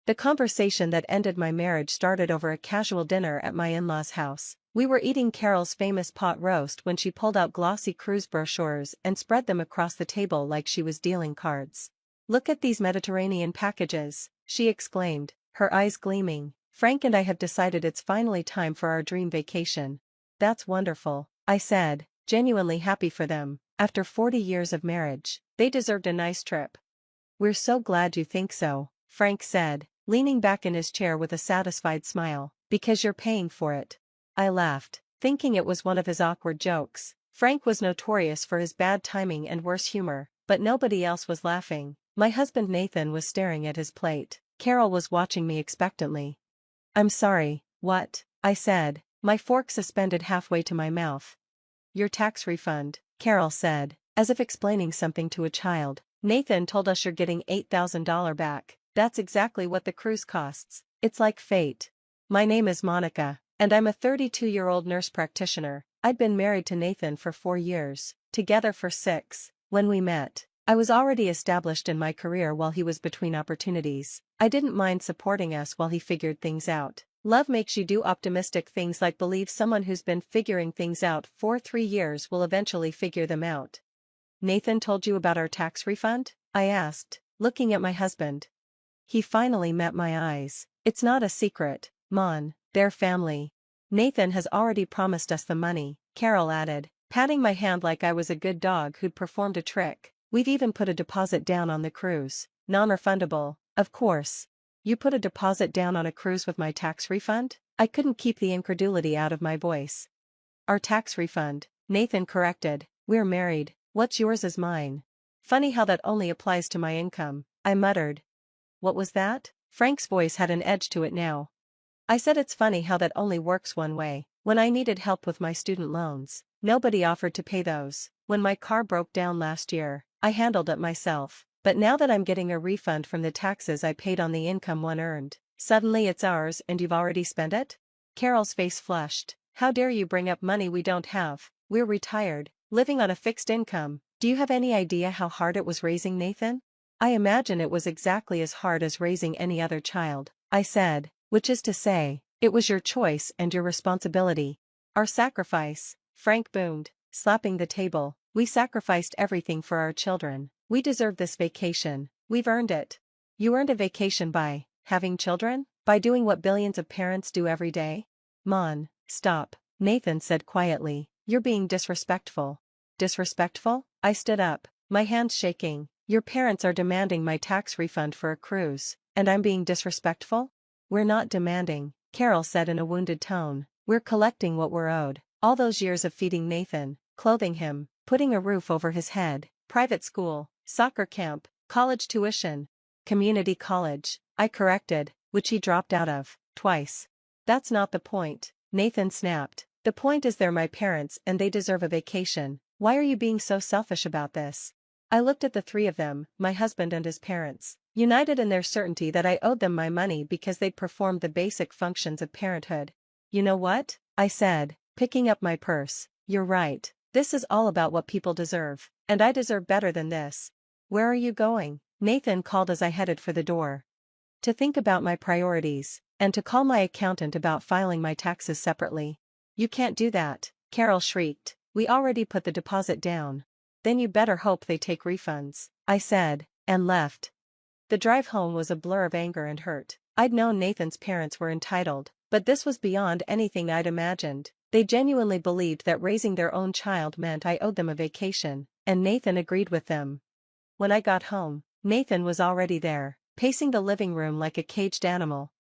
The conversation that ended my marriage started over a casual dinner at my in-laws' house. We were eating Carol's famous pot roast when she pulled out glossy cruise brochures and spread them across the table like she was dealing cards. "Look at these Mediterranean packages," she exclaimed, her eyes gleaming. "Frank and I have decided it's finally time for our dream vacation." "That's wonderful," I said, genuinely happy for them. After 40 years of marriage, they deserved a nice trip. "We're so glad you think so," Frank said, leaning back in his chair with a satisfied smile. "Because you're paying for it." I laughed, thinking it was one of his awkward jokes. Frank was notorious for his bad timing and worse humor, but nobody else was laughing. My husband Nathan was staring at his plate. Carol was watching me expectantly. "I'm sorry, what?" I said, my fork suspended halfway to my mouth. "Your tax refund," Carol said, as if explaining something to a child. "Nathan told us you're getting $8,000 back. That's exactly what the cruise costs. It's like fate." "My name is Monica, and I'm a 32-year-old nurse practitioner. I'd been married to Nathan for 4 years, together for 6, when we met. I was already established in my career while he was between opportunities. I didn't mind supporting us while he figured things out. Love makes you do optimistic things like believe someone who's been figuring things out for 3 years will eventually figure them out." "Nathan told you about our tax refund?" I asked, looking at my husband. He finally met my eyes. "It's not a secret, Mon, they're family. Nathan has already promised us the money," Carol added, patting my hand like I was a good dog who'd performed a trick. "We've even put a deposit down on the cruise. Non-refundable, of course." "You put a deposit down on a cruise with my tax refund?" I couldn't keep the incredulity out of my voice. "Our tax refund," Nathan corrected. "We're married. What's yours is mine." "Funny how that only applies to my income," I muttered. "What was that?" Frank's voice had an edge to it now. "I said it's funny how that only works one way. When I needed help with my student loans, nobody offered to pay those. When my car broke down last year, I handled it myself. But now that I'm getting a refund from the taxes I paid on the income one earned, suddenly it's ours and you've already spent it?" Carol's face flushed. "How dare you bring up money we don't have? We're retired, living on a fixed income. Do you have any idea how hard it was raising Nathan?" "I imagine it was exactly as hard as raising any other child," I said, "which is to say, it was your choice and your responsibility." "Our sacrifice," Frank boomed, slapping the table. "We sacrificed everything for our children. We deserve this vacation. We've earned it." "You earned a vacation by having children? By doing what billions of parents do every day?" "Mon, stop," Nathan said quietly. "You're being disrespectful." "Disrespectful?" I stood up, my hands shaking. "Your parents are demanding my tax refund for a cruise, and I'm being disrespectful?" "We're not demanding," Carol said in a wounded tone. "We're collecting what we're owed. All those years of feeding Nathan, clothing him, putting a roof over his head, private school, soccer camp, college tuition, community college," I corrected, "which he dropped out of, twice." "That's not the point," Nathan snapped. "The point is they're my parents and they deserve a vacation. Why are you being so selfish about this?" I looked at the three of them, my husband and his parents, united in their certainty that I owed them my money because they'd performed the basic functions of parenthood. "You know what?" I said, picking up my purse. "You're right. This is all about what people deserve, and I deserve better than this." "Where are you going?" Nathan called as I headed for the door. "To think about my priorities, and to call my accountant about filing my taxes separately." "You can't do that," Carol shrieked. "We already put the deposit down." "Then you better hope they take refunds," I said, and left. The drive home was a blur of anger and hurt. I'd known Nathan's parents were entitled, but this was beyond anything I'd imagined. They genuinely believed that raising their own child meant I owed them a vacation, and Nathan agreed with them. When I got home, Nathan was already there, pacing the living room like a caged animal.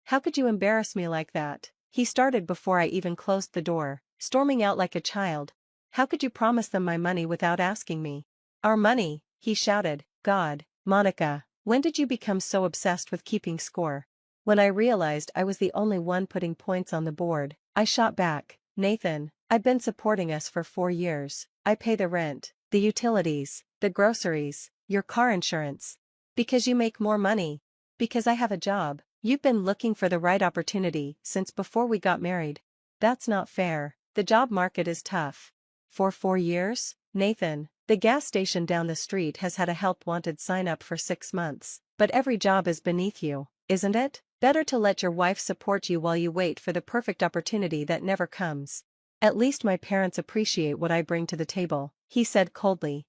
"How could you embarrass me like that?" he started before I even closed the door, storming out like a child. "How could you promise them my money without asking me?" "Our money," he shouted. "God, Monica, when did you become so obsessed with keeping score?" When I realized I was the only one putting points on the board, I shot back. "Nathan, I've been supporting us for 4 years. I pay the rent, the utilities, the groceries, your car insurance. Because you make more money. Because I have a job. You've been looking for the right opportunity since before we got married. That's not fair. The job market is tough." "For 4 years, Nathan, the gas station down the street has had a help wanted sign up for 6 months, but every job is beneath you. isn't it? Better to let your wife support you while you wait for the perfect opportunity that never comes. At least my parents appreciate what I bring to the table, he said coldly.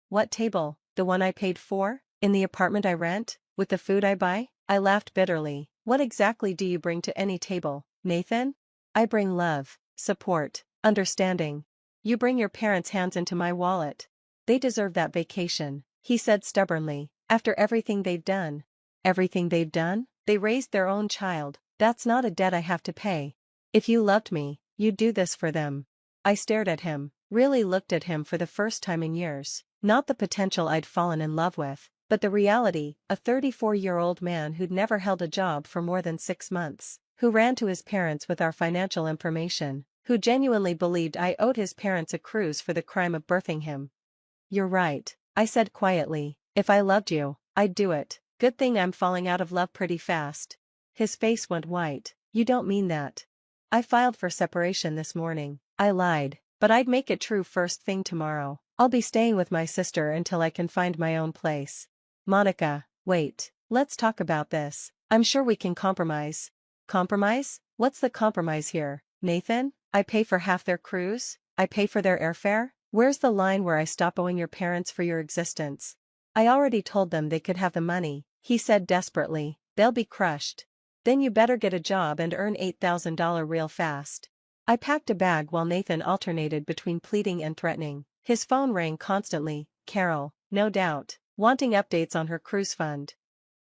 What table? The one I paid for? In the apartment I rent? With the food I buy? I laughed bitterly. What exactly do you bring to any table, Nathan? I bring love, support, understanding. You bring your parents' hands into my wallet. They deserve that vacation, he said stubbornly, after everything they've done. Everything they've done? They raised their own child. That's not a debt I have to pay. If you loved me, you'd do this for them. I stared at him, really looked at him for the first time in years. Not the potential I'd fallen in love with, but the reality, a 34-year-old man who'd never held a job for more than 6 months, who ran to his parents with our financial information, who genuinely believed I owed his parents a cruise for the crime of birthing him. You're right, I said quietly. If I loved you, I'd do it. Good thing I'm falling out of love pretty fast. His face went white. You don't mean that. I filed for separation this morning. I lied, but I'd make it true first thing tomorrow. I'll be staying with my sister until I can find my own place. Monica, wait, let's talk about this. I'm sure we can compromise. Compromise? What's the compromise here, Nathan? I pay for half their cruise? I pay for their airfare? Where's the line where I stop owing your parents for your existence? I already told them they could have the money, he said desperately. They'll be crushed. Then you better get a job and earn $8,000 real fast. I packed a bag while Nathan alternated between pleading and threatening. His phone rang constantly. Carol, no doubt, wanting updates on her cruise fund.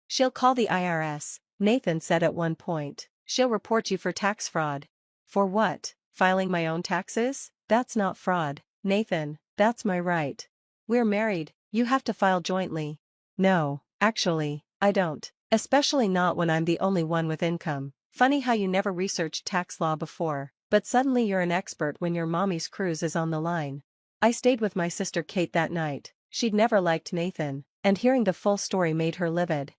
She'll call the IRS, Nathan said at one point. She'll report you for tax fraud. For what? Filing my own taxes? That's not fraud, Nathan, that's my right. We're married, you have to file jointly. No, actually, I don't. Especially not when I'm the only one with income. Funny how you never researched tax law before, but suddenly you're an expert when your mommy's cruise is on the line. I stayed with my sister Kate that night. She'd never liked Nathan, and hearing the full story made her livid.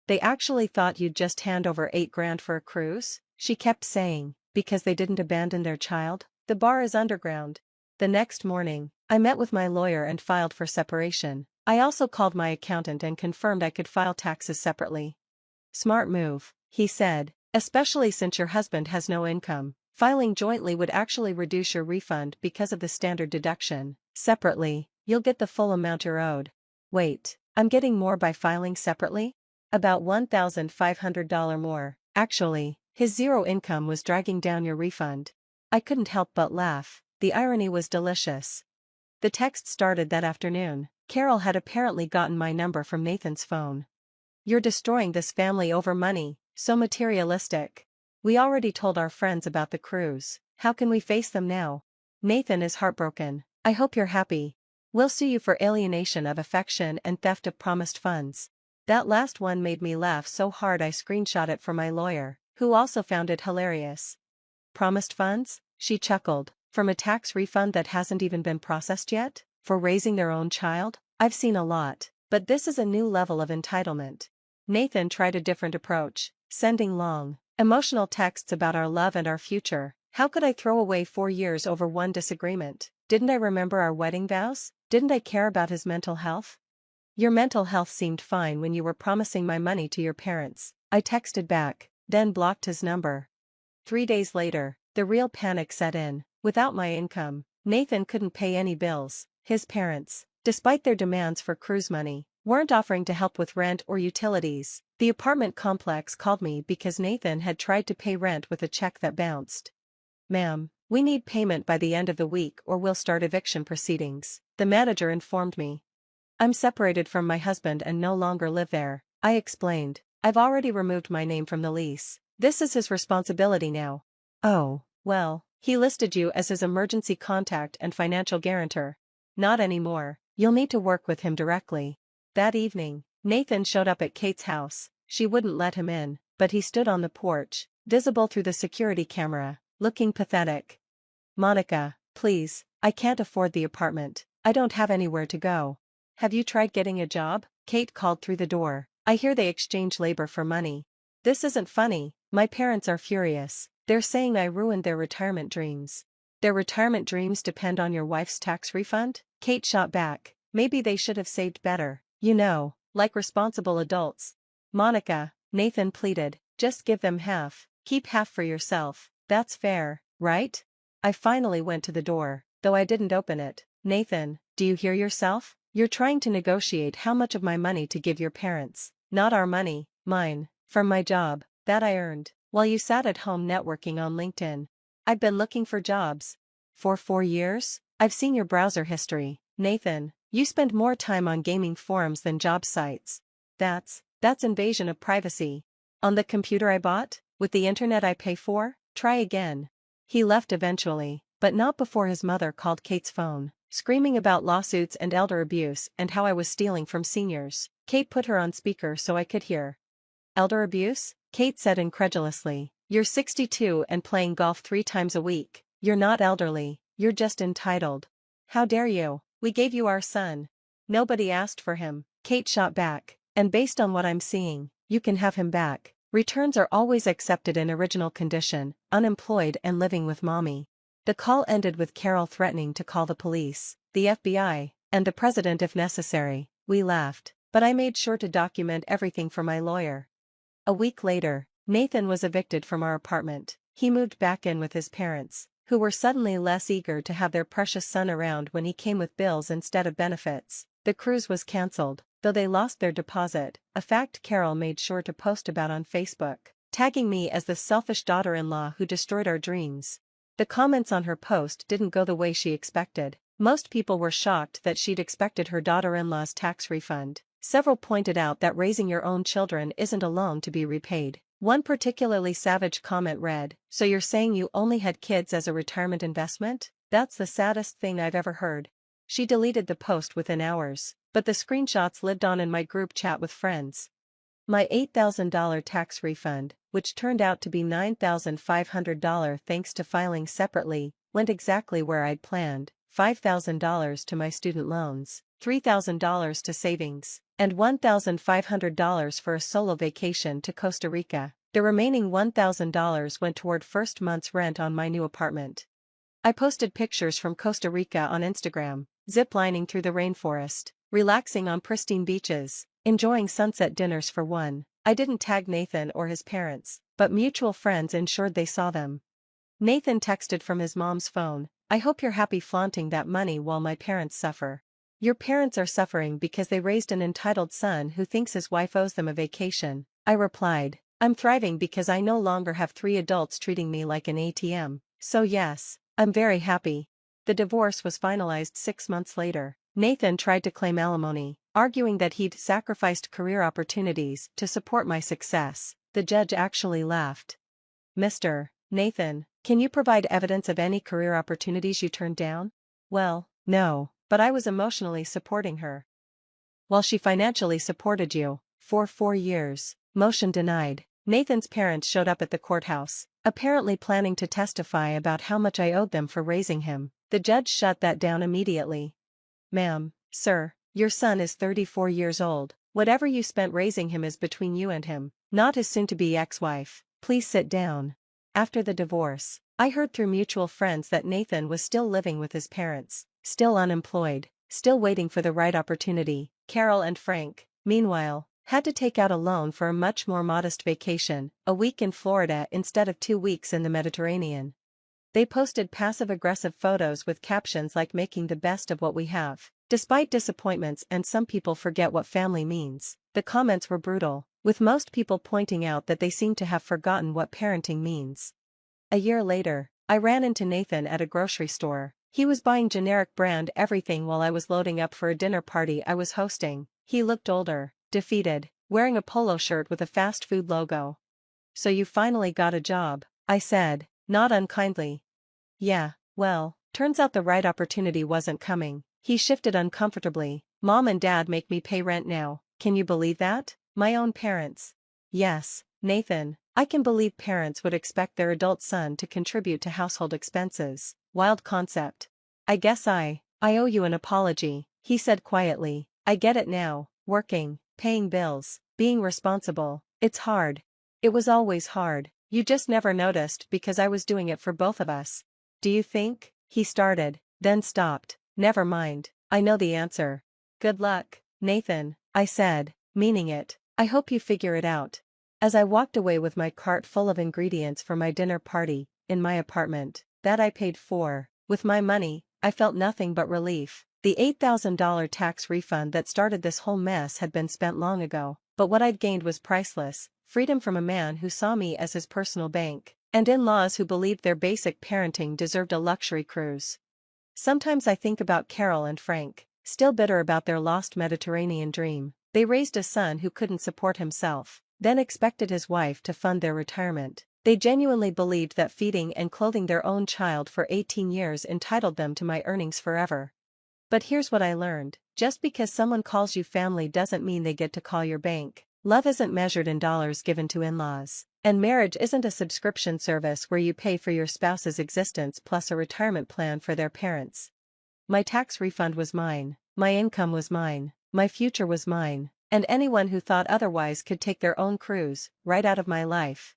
They actually thought you'd just hand over $8,000 for a cruise? She kept saying, because they didn't abandon their child. The bar is underground. The next morning, I met with my lawyer and filed for separation. I also called my accountant and confirmed I could file taxes separately. Smart move, he said, especially since your husband has no income. Filing jointly would actually reduce your refund because of the standard deduction. Separately, you'll get the full amount you're owed. Wait, I'm getting more by filing separately? About $1,500 more. Actually, his zero income was dragging down your refund. I couldn't help but laugh. The irony was delicious. The text started that afternoon. Carol had apparently gotten my number from Nathan's phone. You're destroying this family over money, so materialistic. We already told our friends about the cruise. How can we face them now? Nathan is heartbroken. I hope you're happy. We'll sue you for alienation of affection and theft of promised funds. That last one made me laugh so hard I screenshot it for my lawyer, who also found it hilarious. Promised funds? She chuckled. From a tax refund that hasn't even been processed yet? For raising their own child? I've seen a lot, but this is a new level of entitlement. Nathan tried a different approach, sending long, emotional texts about our love and our future. How could I throw away 4 years over one disagreement? Didn't I remember our wedding vows? Didn't I care about his mental health? Your mental health seemed fine when you were promising my money to your parents. I texted back, then blocked his number. 3 days later, the real panic set in. Without my income, Nathan couldn't pay any bills. His parents, despite their demands for cruise money, weren't offering to help with rent or utilities. The apartment complex called me because Nathan had tried to pay rent with a check that bounced. Ma'am, we need payment by the end of the week or we'll start eviction proceedings, the manager informed me. I'm separated from my husband and no longer live there, I explained. I've already removed my name from the lease. This is his responsibility now. Oh, well, he listed you as his emergency contact and financial guarantor. Not anymore. You'll need to work with him directly. That evening, Nathan showed up at Kate's house. She wouldn't let him in, but he stood on the porch, visible through the security camera, looking pathetic. Monica, please, I can't afford the apartment. I don't have anywhere to go. Have you tried getting a job? Kate called through the door. I hear they exchange labor for money. This isn't funny. My parents are furious. They're saying I ruined their retirement dreams. Their retirement dreams depend on your wife's tax refund? Kate shot back. Maybe they should have saved better. You know, like responsible adults. Monica, Nathan pleaded. Just give them half. Keep half for yourself. That's fair, right? I finally went to the door, though I didn't open it. Nathan, do you hear yourself? You're trying to negotiate how much of my money to give your parents. Not our money, mine, from my job, that I earned, while you sat at home networking on LinkedIn. I've been looking for jobs. For 4 years? I've seen your browser history. Nathan, you spend more time on gaming forums than job sites. That's invasion of privacy. On the computer I bought? With the internet I pay for? Try again. He left eventually, but not before his mother called Kate's phone, screaming about lawsuits and elder abuse and how I was stealing from seniors. Kate put her on speaker so I could hear. Elder abuse? Kate said incredulously. You're 62 and playing golf 3 times a week. You're not elderly, you're just entitled. How dare you? We gave you our son. Nobody asked for him, Kate shot back, and based on what I'm seeing, you can have him back. Returns are always accepted in original condition, unemployed and living with mommy. The call ended with Carol threatening to call the police, the FBI, and the president if necessary. We laughed, but I made sure to document everything for my lawyer. A week later, Nathan was evicted from our apartment. He moved back in with his parents, who were suddenly less eager to have their precious son around when he came with bills instead of benefits. The cruise was cancelled, though they lost their deposit, a fact Carol made sure to post about on Facebook, tagging me as the selfish daughter-in-law who destroyed our dreams. The comments on her post didn't go the way she expected. Most people were shocked that she'd expected her daughter-in-law's tax refund. Several pointed out that raising your own children isn't a loan to be repaid. One particularly savage comment read, "So you're saying you only had kids as a retirement investment? That's the saddest thing I've ever heard." She deleted the post within hours, but the screenshots lived on in my group chat with friends. My $8,000 tax refund, which turned out to be $9,500 thanks to filing separately, went exactly where I'd planned: $5,000 to my student loans, $3,000 to savings, and $1,500 for a solo vacation to Costa Rica. The remaining $1,000 went toward first month's rent on my new apartment. I posted pictures from Costa Rica on Instagram, ziplining through the rainforest, relaxing on pristine beaches, enjoying sunset dinners for one. I didn't tag Nathan or his parents, but mutual friends ensured they saw them. Nathan texted from his mom's phone, "I hope you're happy flaunting that money while my parents suffer." Your parents are suffering because they raised an entitled son who thinks his wife owes them a vacation. I replied, "I'm thriving because I no longer have 3 adults treating me like an ATM. So yes, I'm very happy." The divorce was finalized 6 months later. Nathan tried to claim alimony, arguing that he'd sacrificed career opportunities to support my success. The judge actually laughed. "Mr. Nathan, can you provide evidence of any career opportunities you turned down?" "Well, no, but I was emotionally supporting her." "While she financially supported you, for 4 years." Motion denied. Nathan's parents showed up at the courthouse, apparently planning to testify about how much I owed them for raising him. The judge shut that down immediately. "Ma'am, sir, your son is 34 years old. Whatever you spent raising him is between you and him, not his soon-to-be ex-wife. Please sit down." After the divorce, I heard through mutual friends that Nathan was still living with his parents, still unemployed, still waiting for the right opportunity. Carol and Frank, meanwhile, had to take out a loan for a much more modest vacation, a week in Florida instead of 2 weeks in the Mediterranean. They posted passive-aggressive photos with captions like "making the best of what we have." Despite disappointments and some people forget what family means, the comments were brutal, with most people pointing out that they seem to have forgotten what parenting means. A year later, I ran into Nathan at a grocery store. He was buying generic brand everything while I was loading up for a dinner party I was hosting. He looked older, defeated, wearing a polo shirt with a fast food logo. "So you finally got a job," I said, not unkindly. "Yeah, well, turns out the right opportunity wasn't coming." He shifted uncomfortably. "Mom and Dad make me pay rent now. Can you believe that? My own parents." "Yes, Nathan, I can believe parents would expect their adult son to contribute to household expenses. Wild concept. I guess I owe you an apology," he said quietly. "I get it now, working, paying bills, being responsible. It's hard. It was always hard. You just never noticed because I was doing it for both of us." "Do you think?" he started, then stopped. "Never mind, I know the answer." "Good luck, Nathan," I said, meaning it. "I hope you figure it out." As I walked away with my cart full of ingredients for my dinner party, in my apartment, that I paid for, with my money, I felt nothing but relief. The $8,000 tax refund that started this whole mess had been spent long ago, but what I'd gained was priceless: freedom from a man who saw me as his personal bank, and in-laws who believed their basic parenting deserved a luxury cruise. Sometimes I think about Carol and Frank, still bitter about their lost Mediterranean dream. They raised a son who couldn't support himself, then expected his wife to fund their retirement. They genuinely believed that feeding and clothing their own child for 18 years entitled them to my earnings forever. But here's what I learned: just because someone calls you family doesn't mean they get to call your bank. Love isn't measured in dollars given to in-laws, and marriage isn't a subscription service where you pay for your spouse's existence plus a retirement plan for their parents. My tax refund was mine, my income was mine, my future was mine, and anyone who thought otherwise could take their own cruise right out of my life.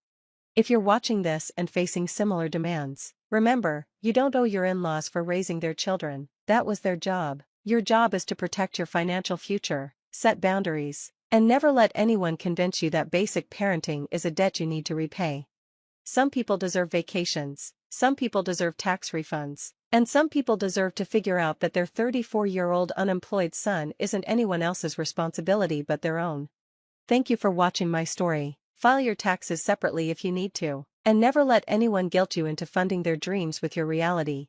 If you're watching this and facing similar demands, remember, you don't owe your in-laws for raising their children. That was their job. Your job is to protect your financial future, set boundaries, and never let anyone convince you that basic parenting is a debt you need to repay. Some people deserve vacations, some people deserve tax refunds, and some people deserve to figure out that their 34-year-old unemployed son isn't anyone else's responsibility but their own. Thank you for watching my story. File your taxes separately if you need to, and never let anyone guilt you into funding their dreams with your reality.